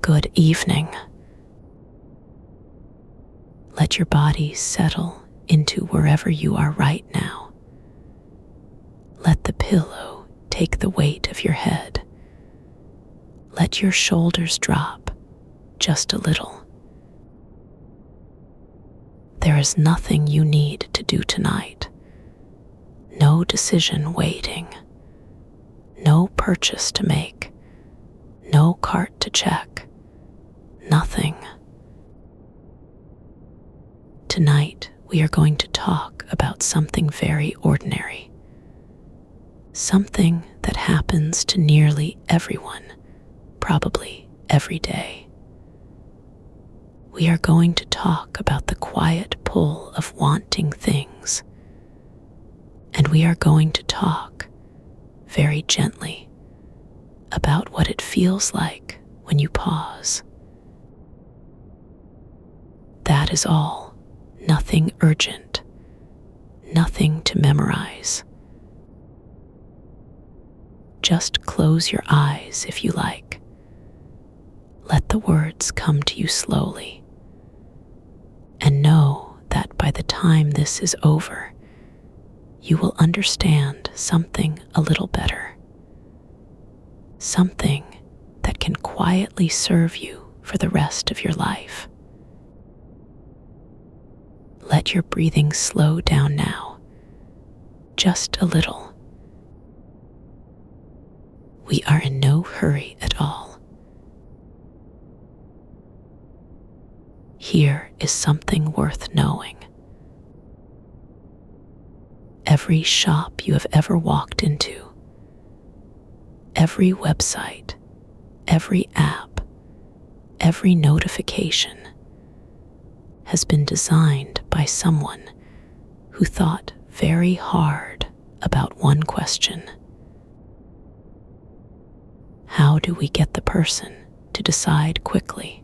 Good evening. Let your body settle into wherever you are right now. Let the pillow take the weight of your head. Let your shoulders drop just a little. There is nothing you need to do tonight. No decision waiting. No purchase to make. No cart to check. Nothing. Tonight, we are going to talk about something very ordinary. Something that happens to nearly everyone, probably every day. We are going to talk about the quiet pull of wanting things. And we are going to talk, very gently, about what it feels like when you pause. That is all. Nothing urgent. Nothing to memorize. Just close your eyes if you like. Let the words come to you slowly. And know that by the time this is over, you will understand something a little better. Something that can quietly serve you for the rest of your life. Let your breathing slow down now, just a little. We are in no hurry at all. Here is something worth knowing. Every shop you have ever walked into, every website, every app, every notification has been designed by someone who thought very hard about one question. How do we get the person to decide quickly?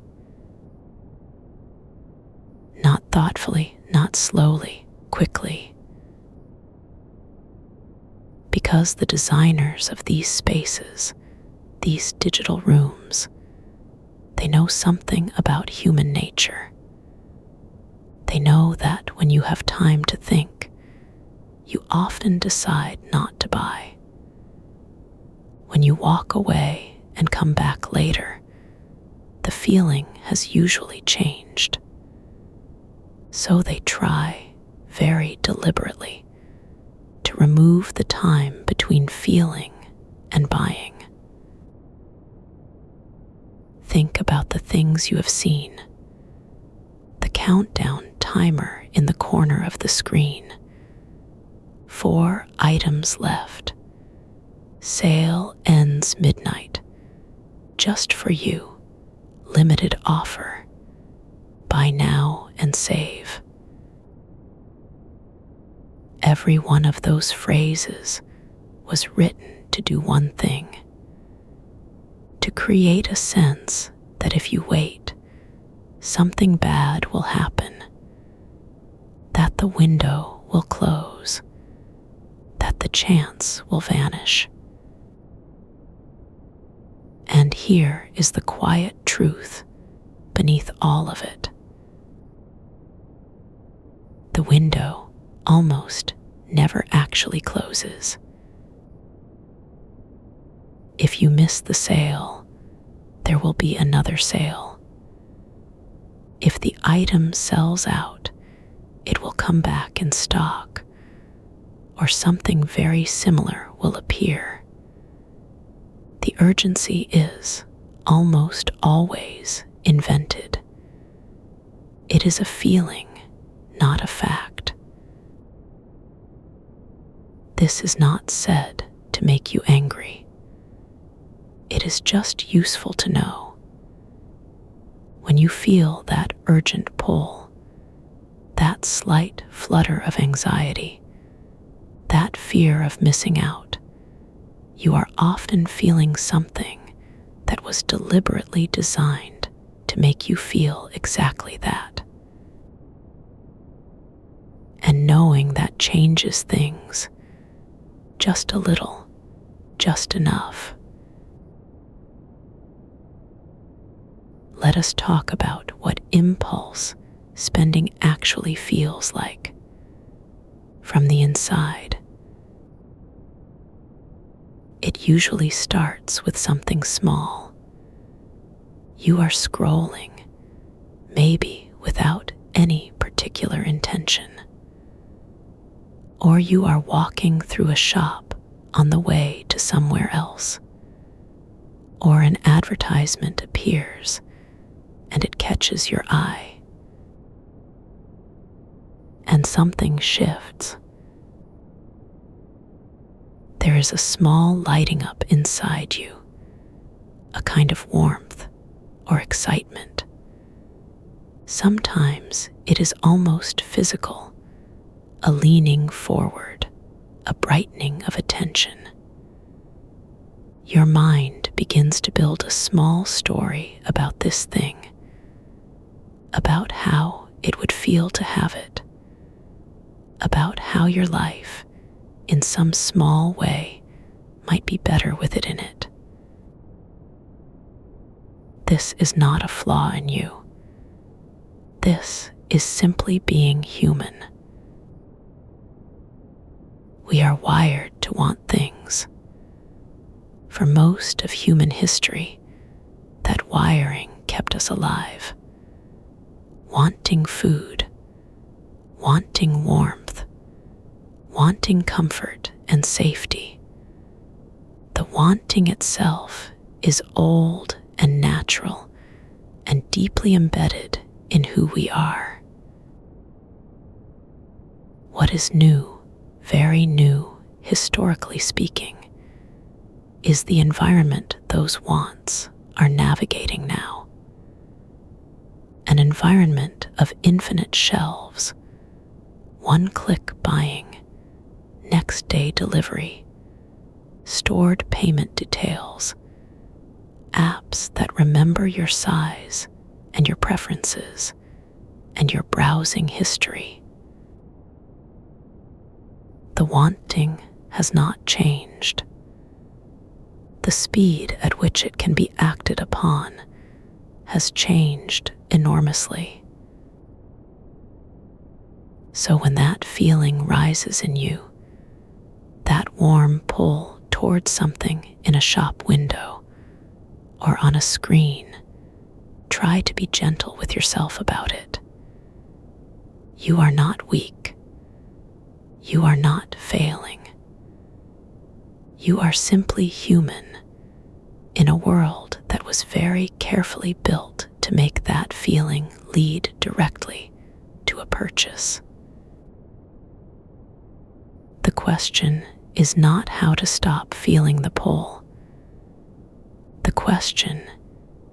Not thoughtfully, not slowly, quickly. Because the designers of these spaces, these digital rooms, they know something about human nature. They know that when you have time to think, you often decide not to buy. When you walk away and come back later, the feeling has usually changed. So they try, very deliberately, to remove the time between feeling and buying. Think about the things you have seen. The countdown timer in the corner of the screen. 4 items left. Sale ends midnight. Just for you. Limited offer. Buy now and save. Every one of those phrases was written to do one thing. To create a sense that if you wait, something bad will happen. That the window will close. That the chance will vanish. And here is the quiet truth beneath all of it. The window almost never actually closes. If you miss the sale, there will be another sale. If the item sells out, it will come back in stock, or something very similar will appear. The urgency is almost always invented. It is a feeling, not a fact. This is not said to make you angry. It is just useful to know. When you feel that urgent pull, that slight flutter of anxiety, that fear of missing out, you are often feeling something that was deliberately designed to make you feel exactly that. And knowing that changes things, just a little, just enough. let us talk about what impulse spending actually feels like from the inside. It usually starts with something small. You are scrolling, maybe without any particular intention. Or you are walking through a shop on the way to somewhere else. Or an advertisement appears and it catches your eye. And something shifts. There is a small lighting up inside you, a kind of warmth or excitement. Sometimes it is almost physical, a leaning forward, a brightening of attention. Your mind begins to build a small story about this thing, about how it would feel to have it, about how your life, in some small way, might be better with it in it. This is not a flaw in you. This is simply being human. We are wired to want things. For most of human history, that wiring kept us alive. Wanting food, wanting warmth, wanting comfort and safety. The wanting itself is old and natural and deeply embedded in who we are. What is new, very new, historically speaking, is the environment those wants are navigating now. An environment of infinite shelves, one-click buying, next-day delivery, stored payment details, apps that remember your size and your preferences and your browsing history. The wanting has not changed. The speed at which it can be acted upon has changed enormously. So when that feeling rises in you, that warm pull towards something in a shop window or on a screen, try to be gentle with yourself about it. You are not weak. You are not failing. You are simply human in a world that was very carefully built to make that feeling lead directly to a purchase. The question is not how to stop feeling the pull. The question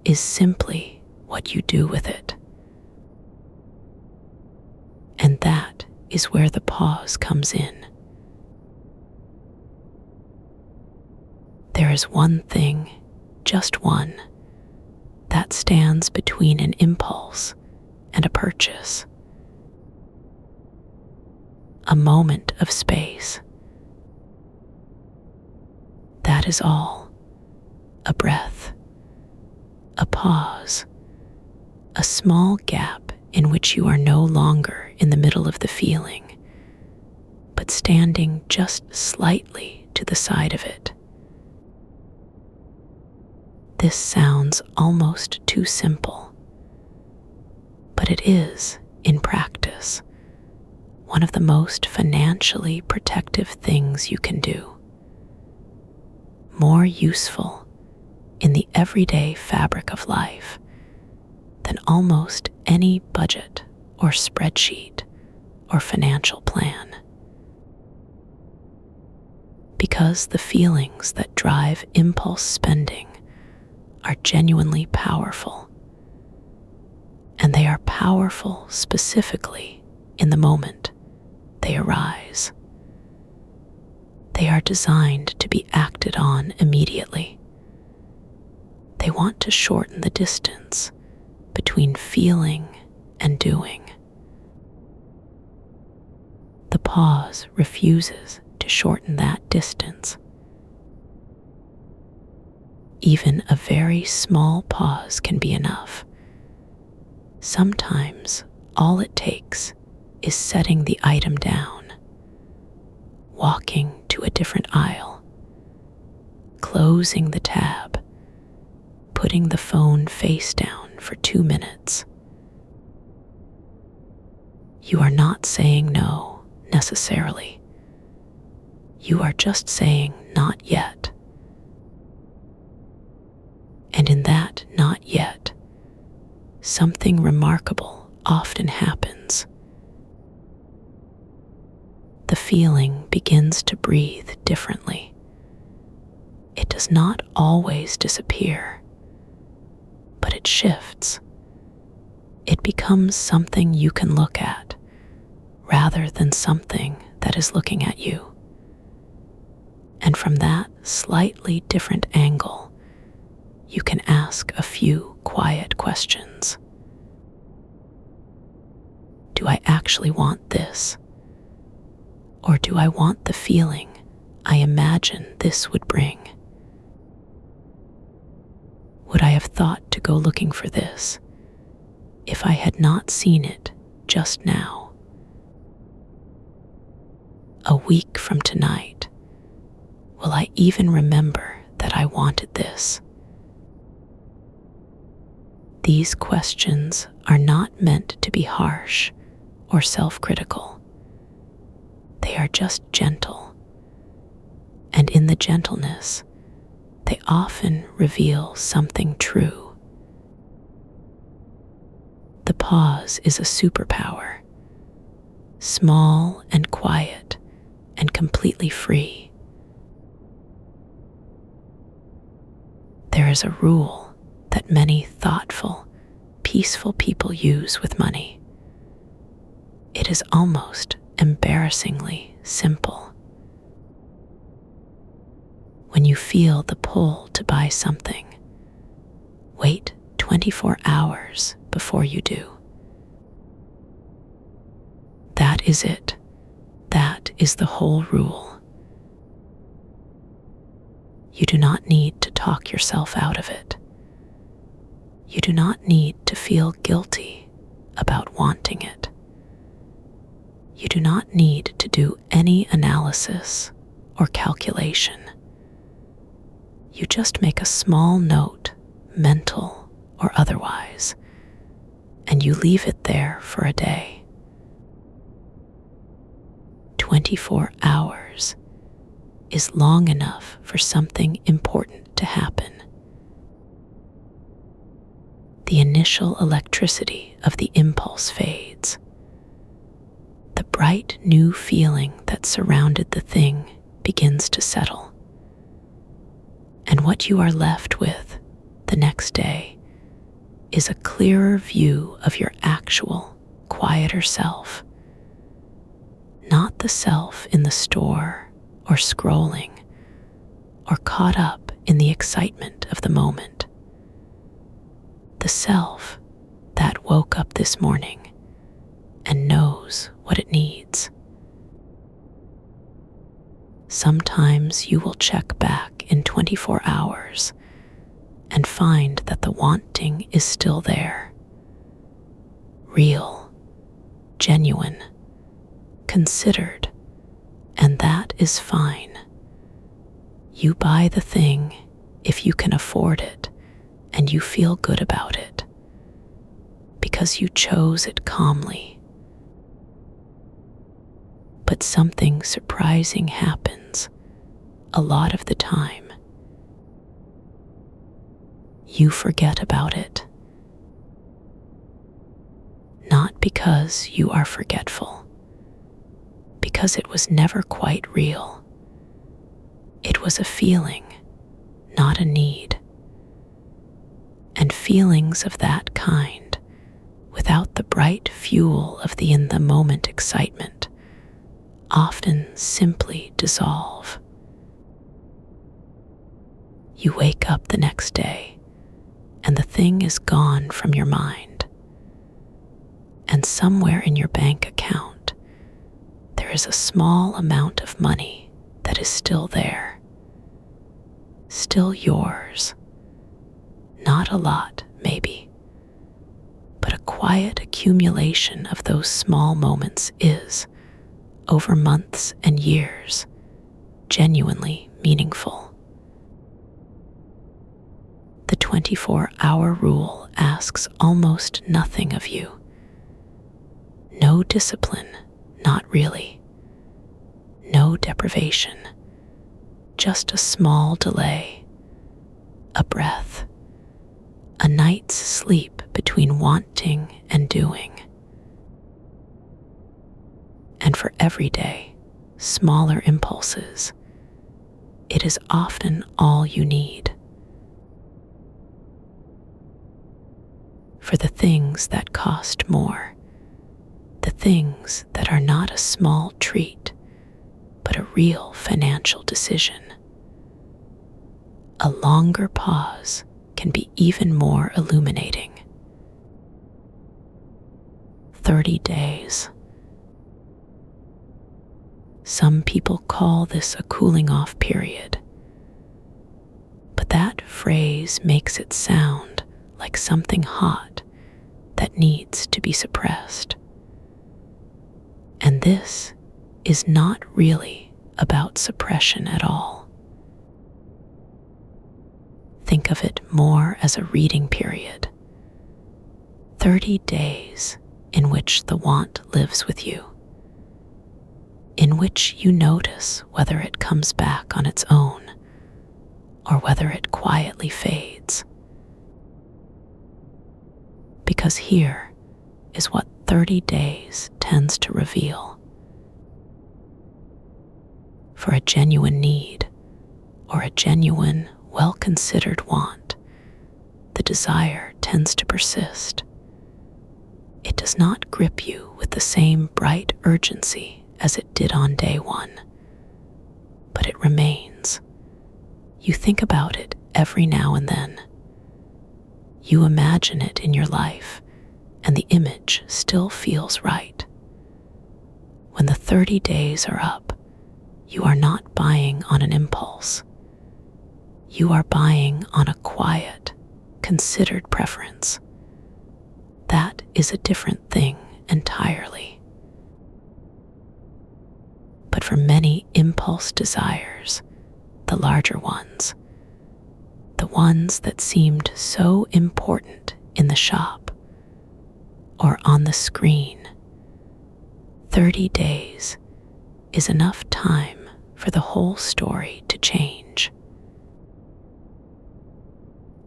is simply what you do with it. And that is where the pause comes in. There is one thing, just one, that stands between an impulse and a purchase. A moment of space. That is all. A breath. A pause. A small gap in which you are no longer in the middle of the feeling, but standing just slightly to the side of it. This sounds almost too simple, but it is, in practice, one of the most financially protective things you can do. More useful in the everyday fabric of life than almost any budget or spreadsheet or financial plan. Because the feelings that drive impulse spending are genuinely powerful, and they are powerful specifically in the moment they arise. They are designed to be acted on immediately. They want to shorten the distance between feeling and doing. The pause refuses to shorten that distance. Even a very small pause can be enough Sometimes all it takes is setting the item down, walking to a different aisle, closing the tab, putting the phone face down for 2 minutes. You are not saying no necessarily. You are just saying not yet. And in that not yet, something remarkable often happens. The feeling begins to breathe differently. It does not always disappear, but it shifts. It becomes something you can look at, rather than something that is looking at you. And from that slightly different angle, you can ask a few quiet questions. Do I actually want this? Or do I want the feeling I imagine this would bring? Would I have thought to go looking for this if I had not seen it just now? A week from tonight, will I even remember that I wanted this? These questions are not meant to be harsh or self-critical. They are just gentle, and in the gentleness, they often reveal something true. The pause is a superpower, small and quiet and completely free. There is a rule that many thoughtful, peaceful people use with money. It is almost embarrassingly simple. When you feel the pull to buy something, wait 24 hours before you do. That is it. That is the whole rule. You do not need to talk yourself out of it. You do not need to feel guilty about wanting it. You do not need to do any analysis or calculation. You just make a small note, mental or otherwise, and you leave it there for a day. 24 hours is long enough for something important to happen. The initial electricity of the impulse fades. The bright new feeling that surrounded the thing begins to settle. And what you are left with the next day is a clearer view of your actual, quieter self. Not the self in the store or scrolling or caught up in the excitement of the moment. The self that woke up this morning and knows what it needs. Sometimes you will check back in 24 hours and find that the wanting is still there. Real, genuine, considered, and that is fine. You buy the thing if you can afford it and you feel good about it, because you chose it calmly. But something surprising happens a lot of the time. You forget about it. Not because you are forgetful, because it was never quite real. It was a feeling, not a need. And feelings of that kind, without the bright fuel of the in-the-moment excitement, often simply dissolve. You wake up the next day, and the thing is gone from your mind. And somewhere in your bank account, there is a small amount of money that is still there. Still yours. Not a lot, maybe, but a quiet accumulation of those small moments is, over months and years, genuinely meaningful. The 24-hour rule asks almost nothing of you. No discipline, not really. No deprivation, just a small delay, a breath, a night's sleep between wanting and doing. And for every day, smaller impulses, it is often all you need. For the things that cost more, the things that are not a small treat, but a real financial decision, a longer pause can be even more illuminating. 30 days. Some people call this a cooling off period, but that phrase makes it sound like something hot that needs to be suppressed. And this is not really about suppression at all. Think of it more as a reading period. 30 days in which the want lives with you, in which you notice whether it comes back on its own or whether it quietly fades. Because here is what 30 days tends to reveal. For a genuine need or a genuine, well-considered want, the desire tends to persist. It does not grip you with the same bright urgency as it did on day one, but it remains. You think about it every now and then. You imagine it in your life, and the image still feels right. When the 30 days are up, you are not buying on an impulse. You are buying on a quiet, considered preference. That is a different thing entirely. But for many impulse desires, the larger ones, the ones that seemed so important in the shop or on the screen, 30 days is enough time for the whole story to change.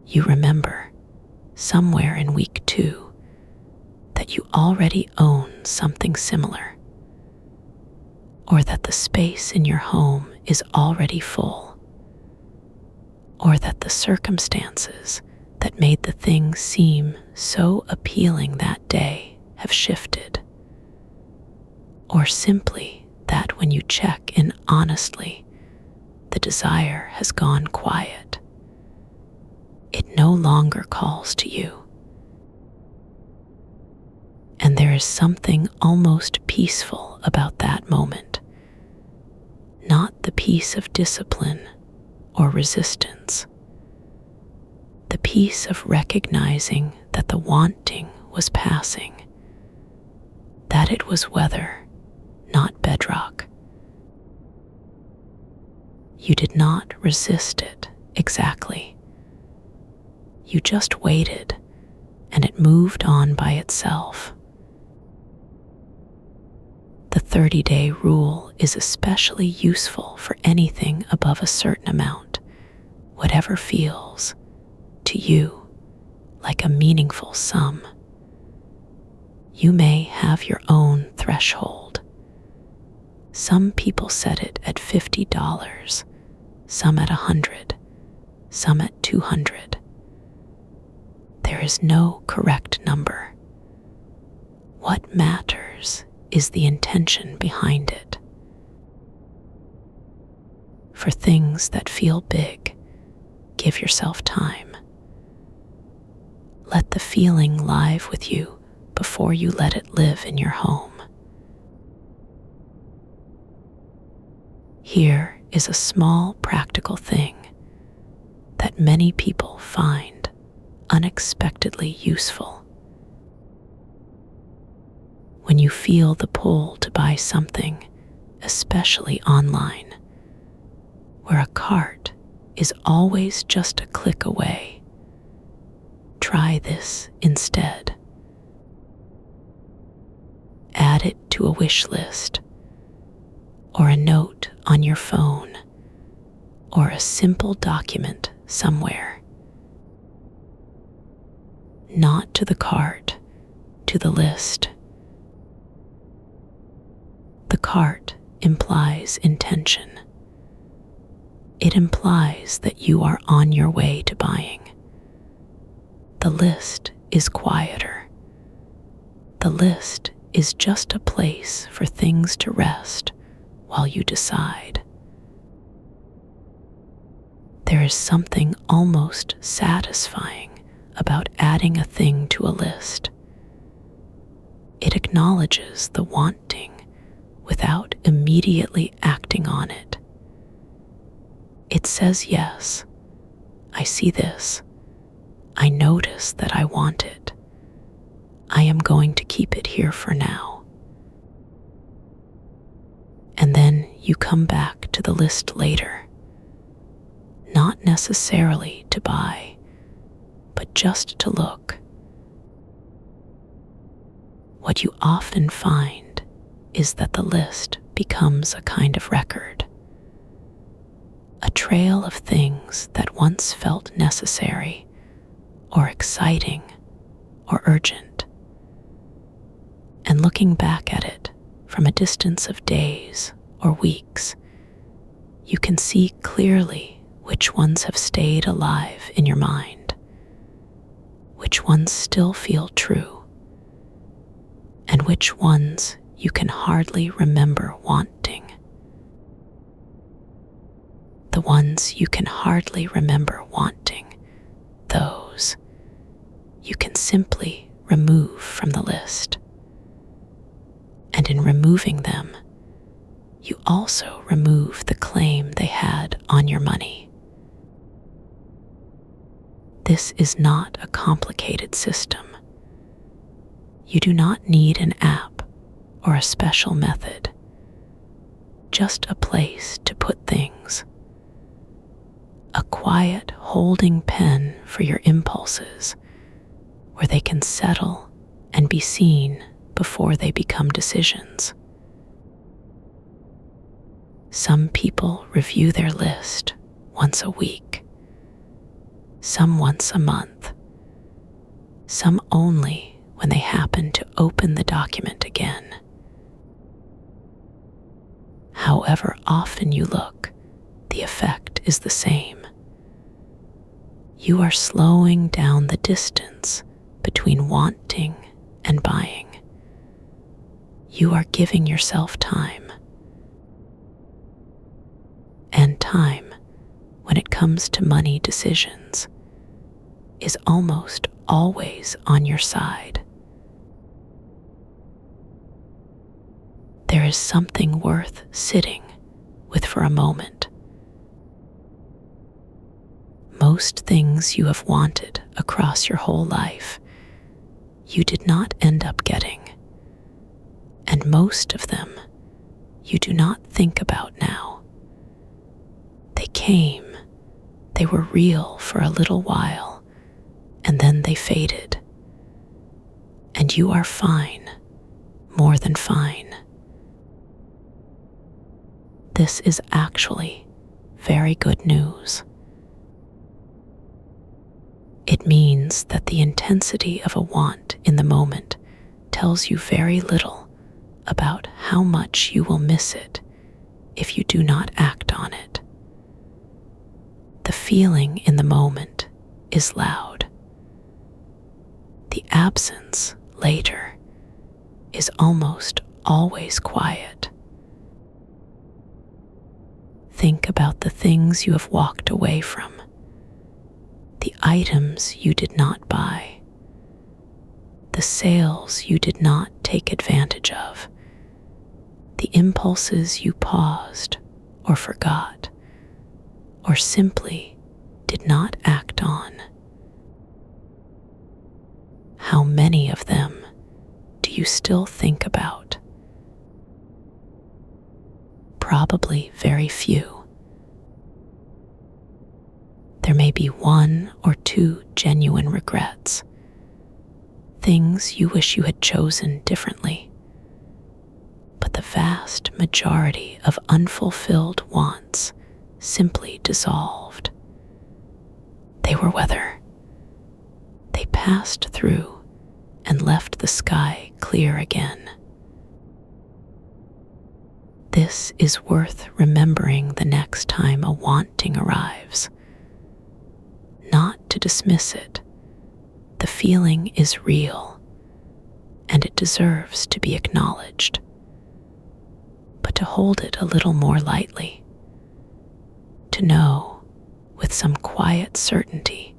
You remember, somewhere in week 2, that you already own something similar, or that the space in your home is already full, or that the circumstances that made the thing seem so appealing that day have shifted, or simply that when you check in honestly, the desire has gone quiet. It no longer calls to you. And there is something almost peaceful about that moment. Not the peace of discipline or resistance. The peace of recognizing that the wanting was passing, that it was weather, not bedrock. You did not resist it exactly. You just waited, and it moved on by itself. The 30-day rule is especially useful for anything above a certain amount, whatever feels, to you, like a meaningful sum. You may have your own threshold. Some people set it at $50, some at $100, some at $200. There is no correct number. What matters is the intention behind it. For things that feel big, give yourself time. Let the feeling live with you before you let it live in your home. Here is a small practical thing that many people find unexpectedly useful. when you feel the pull to buy something, especially online, where a cart is always just a click away. Try this instead. Add it to a wish list, or a note on your phone, or a simple document somewhere. Not to the cart, to the list. The cart implies intention. It implies that you are on your way to buying. The list is quieter. The list is just a place for things to rest while you decide. There is something almost satisfying about adding a thing to a list. It acknowledges the wanting without immediately acting on it. It says, yes, I see this. I notice that I want it. I am going to keep it here for now. And then you come back to the list later, not necessarily to buy, but just to look. What you often find is that the list becomes a kind of record, a trail of things that once felt necessary or exciting or urgent. And looking back at it from a distance of days or weeks, you can see clearly which ones have stayed alive in your mind, which ones still feel true, and which ones you can hardly remember wanting. The ones you can hardly remember wanting, those you can simply remove from the list. And in removing them, you also remove the claim they had on your money. This is not a complicated system. You do not need an app or a special method, just a place to put things. A quiet holding pen for your impulses, where they can settle and be seen before they become decisions. Some people review their list once a week, some once a month, some only when they happen to open the document again. However often you look, the effect is the same. You are slowing down the distance between wanting and buying. You are giving yourself time. And time, when it comes to money decisions, is almost always on your side. There is something worth sitting with for a moment. Most things you have wanted across your whole life, you did not end up getting. And most of them you do not think about now. They came, they were real for a little while, and then they faded. And you are fine, more than fine. This is actually very good news. It means that the intensity of a want in the moment tells you very little about how much you will miss it if you do not act on it. The feeling in the moment is loud. The absence later is almost always quiet. Think about the things you have walked away from, the items you did not buy, the sales you did not take advantage of, the impulses you paused or forgot, or simply did not act on. How many of them do you still think about? Probably very few. There may be one or two genuine regrets, things you wish you had chosen differently. But the vast majority of unfulfilled wants simply dissolved. They were weather. They passed through and left the sky clear again. This is worth remembering the next time a wanting arrives. Not to dismiss it. The feeling is real, and it deserves to be acknowledged. But to hold it a little more lightly. To know, with some quiet certainty,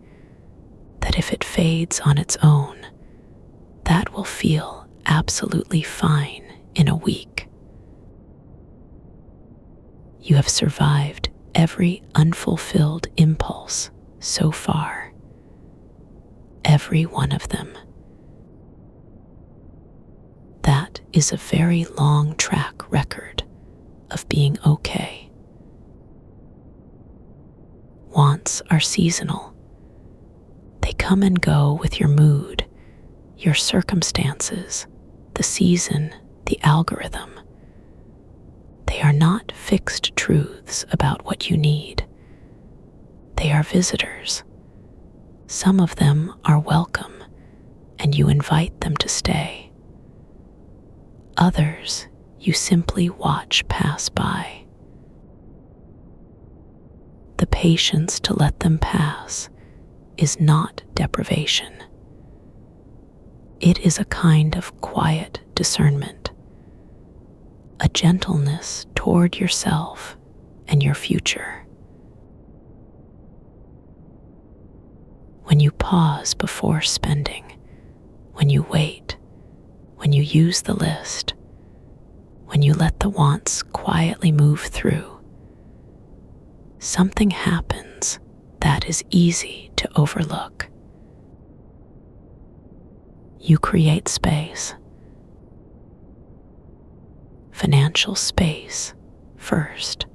that if it fades on its own, that will feel absolutely fine in a week. You have survived every unfulfilled impulse so far. Every one of them. That is a very long track record of being okay. Wants are seasonal. They come and go with your mood, your circumstances, the season, the algorithm. They are not fixed truths about what you need. They are visitors. Some of them are welcome, and you invite them to stay. Others you simply watch pass by. The patience to let them pass is not deprivation. It is a kind of quiet discernment, a gentleness toward yourself and your future. When you pause before spending, when you wait, when you use the list, when you let the wants quietly move through, something happens that is easy to overlook. You create space. Financial space first.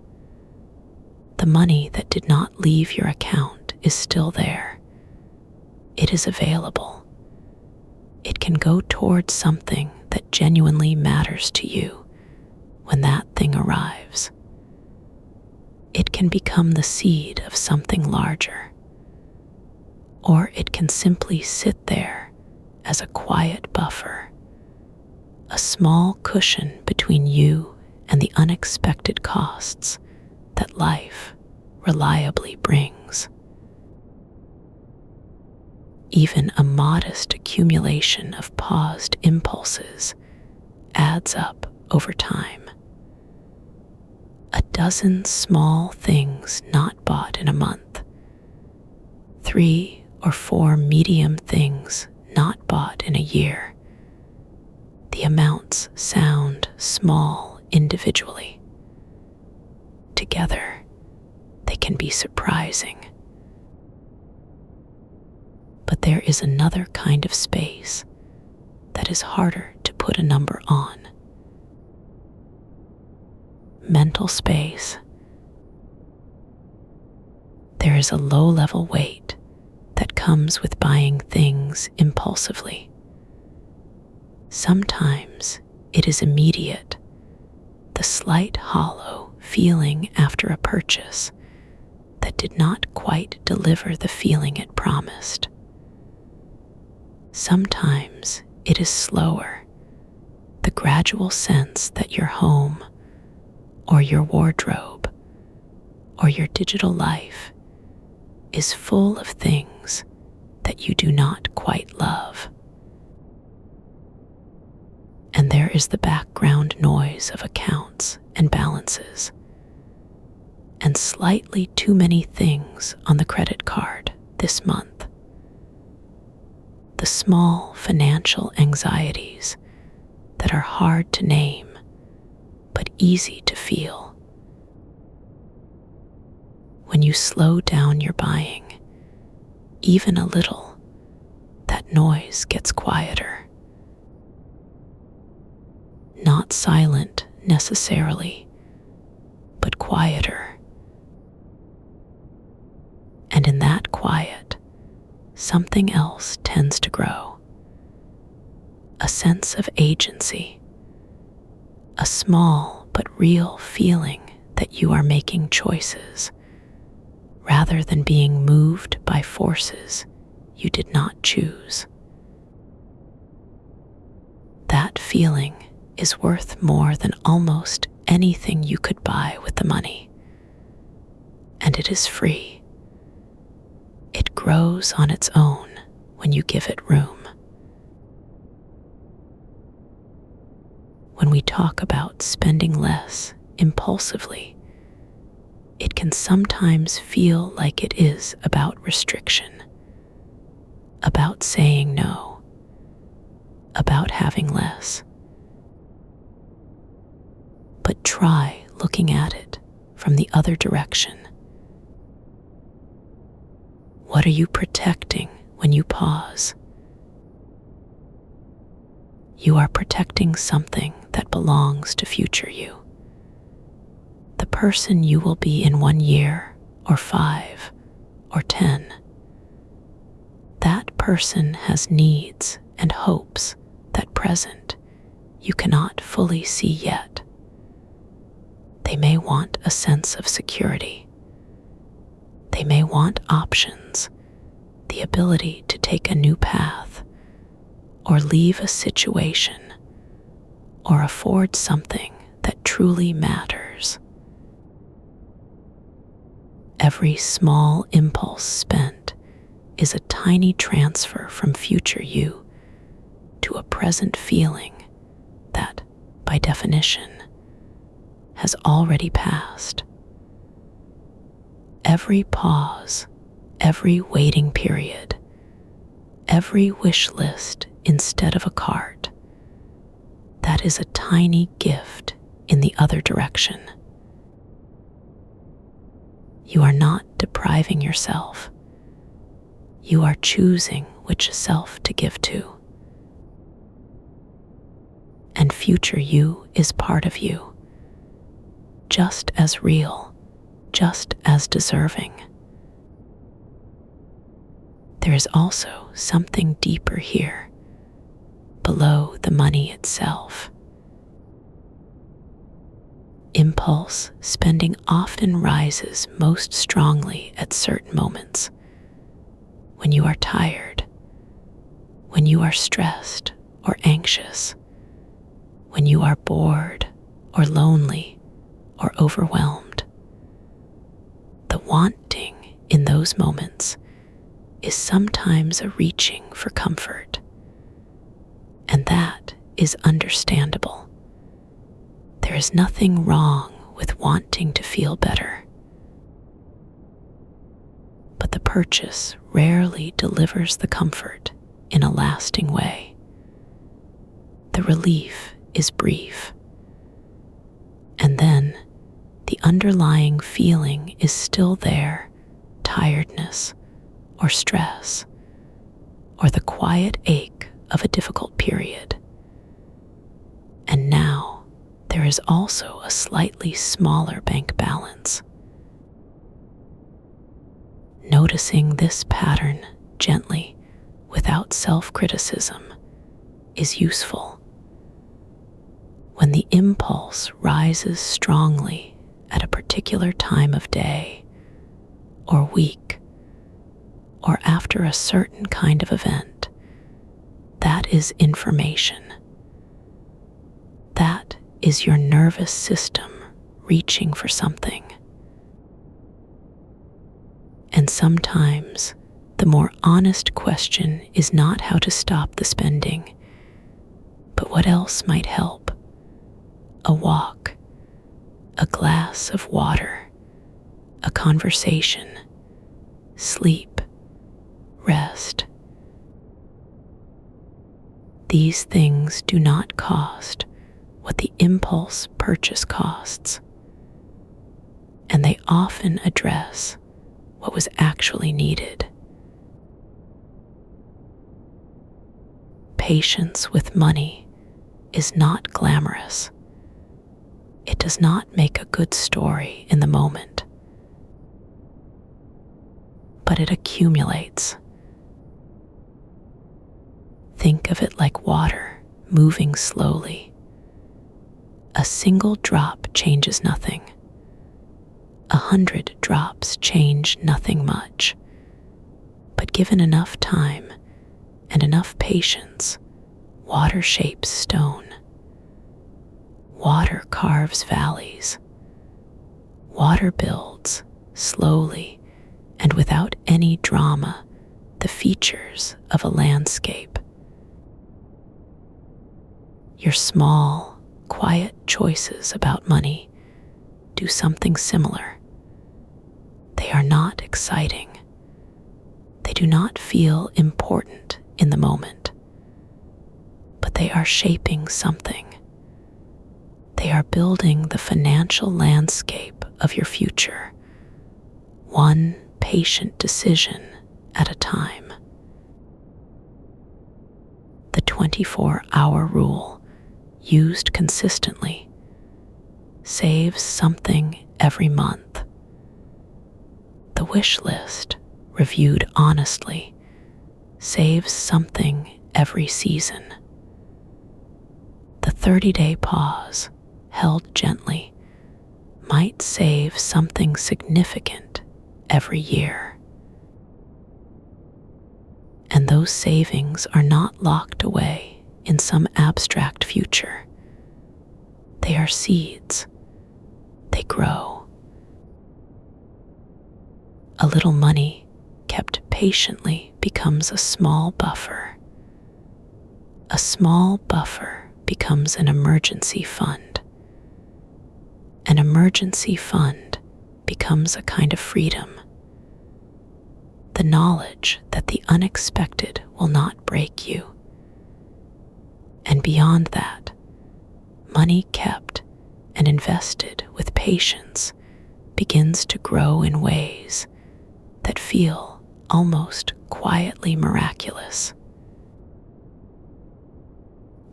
The money that did not leave your account is still there. It is available. It can go towards something that genuinely matters to you when that thing arrives. It can become the seed of something larger, or it can simply sit there as a quiet buffer, a small cushion between you and the unexpected costs that life reliably brings. Even a modest accumulation of paused impulses adds up over time. A dozen small things not bought in a month, 3 or 4 medium things not bought in a year. The amounts sound small individually. Together, they can be surprising. But there is another kind of space that is harder to put a number on. Mental space. There is a low-level weight that comes with buying things impulsively. Sometimes it is immediate, the slight hollow feeling after a purchase that did not quite deliver the feeling it promised. Sometimes it is slower, the gradual sense that your home, or your wardrobe, or your digital life is full of things that you do not quite love. And there is the background noise of accounts and balances, and slightly too many things on the credit card this month. The small financial anxieties that are hard to name, but easy to feel. When you slow down your buying, even a little, that noise gets quieter. not silent necessarily, but quieter. And in that quiet, something else tends to grow. A sense of agency, a small but real feeling that you are making choices rather than being moved by forces you did not choose. That feeling is worth more than almost anything you could buy with the money. And it is free. It grows on its own when you give it room. When we talk about spending less impulsively, it can sometimes feel like it is about restriction, about saying no, about having less. But try looking at it from the other direction. What are you protecting when you pause? You are protecting something that belongs to future you. The person you will be in 1 year, or 5, or 10. That person has needs and hopes that present you cannot fully see yet. They may want a sense of security. They may want options, the ability to take a new path, or leave a situation, or afford something that truly matters. Every small impulse spent is a tiny transfer from future you to a present feeling that, by definition, has already passed. Every pause, every waiting period, every wish list instead of a cart, that is a tiny gift in the other direction. You are not depriving yourself. You are choosing which self to give to. And future you is part of you, just as real, just as deserving. There is also something deeper here, below the money itself. Impulse spending often rises most strongly at certain moments. When you are tired, when you are stressed or anxious, when you are bored or lonely or overwhelmed. The wanting in those moments is sometimes a reaching for comfort, and that is understandable. There is nothing wrong with wanting to feel better. But the purchase rarely delivers the comfort in a lasting way. The relief is brief. And then the underlying feeling is still there, tiredness or stress, or the quiet ache of a difficult period. And now there is also a slightly smaller bank balance. Noticing this pattern gently, without self-criticism, is useful. When the impulse rises strongly at a particular time of day, or week, or after a certain kind of event, that is information. That is your nervous system reaching for something. And sometimes the more honest question is not how to stop the spending, but what else might help. A walk, a glass of water, a conversation, sleep, rest. These things do not cost what the impulse purchase costs, and they often address what was actually needed. Patience with money is not glamorous, It does not make a good story in the moment, but it accumulates. Think of it like water moving slowly. A single drop changes nothing. 100 drops change nothing much. But given enough time and enough patience, water shapes stone. Water carves valleys. Water builds, slowly and without any drama, the features of a landscape. Your small, quiet choices about money do something similar. They are not exciting. They do not feel important in the moment, but they are shaping something. They are building the financial landscape of your future, one patient decision at a time. The 24-hour rule, used consistently, saves something every month. The wish list, reviewed honestly, saves something every season. The 30-day pause, held gently, might save something significant every year. And those savings are not locked away in some abstract future. They are seeds. They grow. A little money kept patiently becomes a small buffer. A small buffer becomes an emergency fund. An emergency fund becomes a kind of freedom. The knowledge that the unexpected will not break you. And beyond that, money kept and invested with patience begins to grow in ways that feel almost quietly miraculous.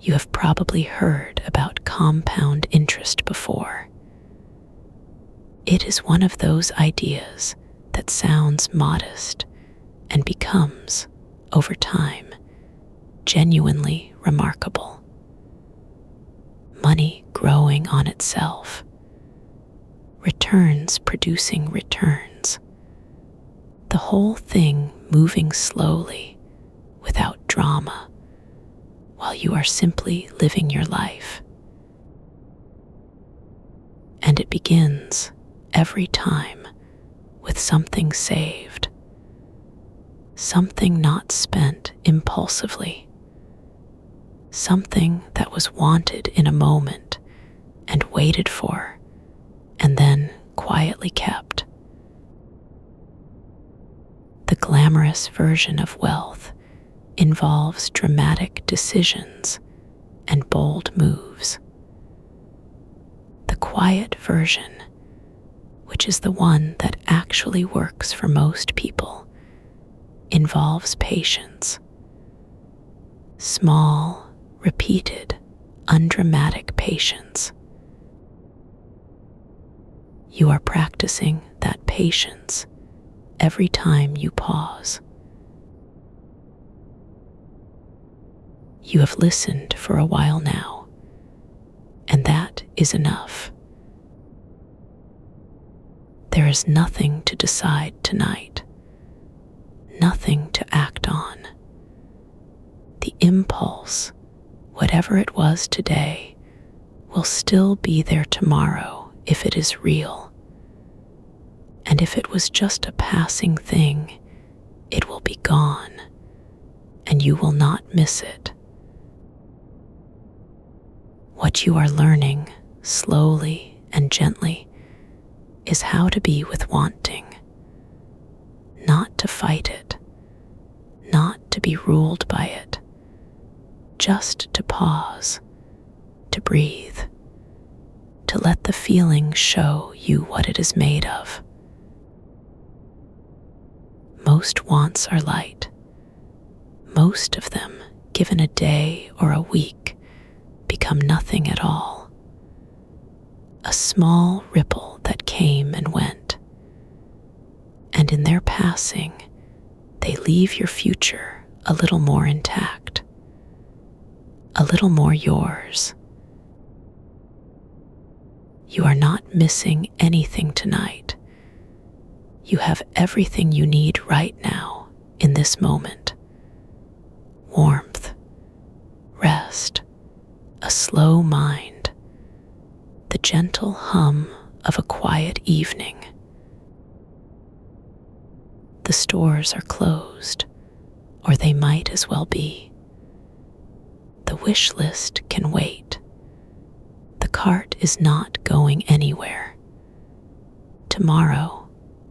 You have probably heard about compound interest before. It is one of those ideas that sounds modest and becomes, over time, genuinely remarkable. Money growing on itself, returns producing returns, the whole thing moving slowly, without drama, while you are simply living your life. And it begins every time with something saved, something not spent impulsively, something that was wanted in a moment and waited for, and then quietly kept. The glamorous version of wealth involves dramatic decisions and bold moves. The quiet version, which is the one that actually works for most people, involves patience. Small, repeated, undramatic patience. You are practicing that patience every time you pause. You have listened for a while now, and that is enough. There is nothing to decide tonight, nothing to act on. The impulse, whatever it was today, will still be there tomorrow if it is real. And if it was just a passing thing, it will be gone, and you will not miss it. What you are learning, slowly and gently, is how to be with wanting, not to fight it, not to be ruled by it, just to pause, to breathe, to let the feeling show you what it is made of. Most wants are light. Most of them, given a day or a week, become nothing at all. a small ripple that came and went, and in their passing, they leave your future a little more intact, a little more yours. You are not missing anything tonight. You have everything you need right now in this moment. Warmth, rest, a slow mind, the gentle hum of a quiet evening. The stores are closed, or they might as well be. The wish list can wait. The cart is not going anywhere. Tomorrow,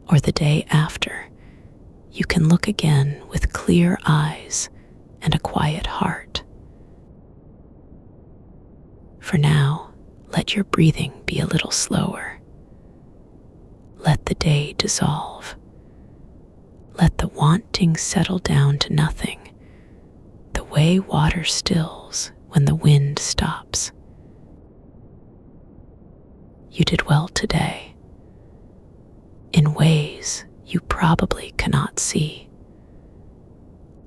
or the day after, you can look again with clear eyes and a quiet heart. For now, let your breathing be a little slower. Let the day dissolve. Let the wanting settle down to nothing, the way water stills when the wind stops. You did well today, in ways you probably cannot see.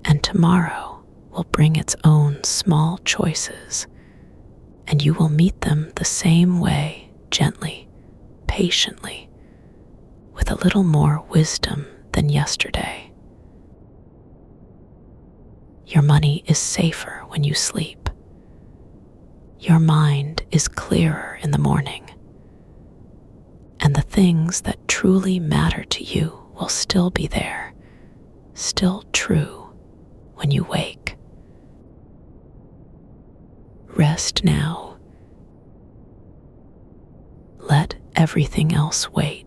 And tomorrow will bring its own small choices, and you will meet them the same way, gently, patiently, with a little more wisdom than yesterday. Your money is safer when you sleep. Your mind is clearer in the morning. And the things that truly matter to you will still be there, still true when you wake. Rest now. Let everything else wait.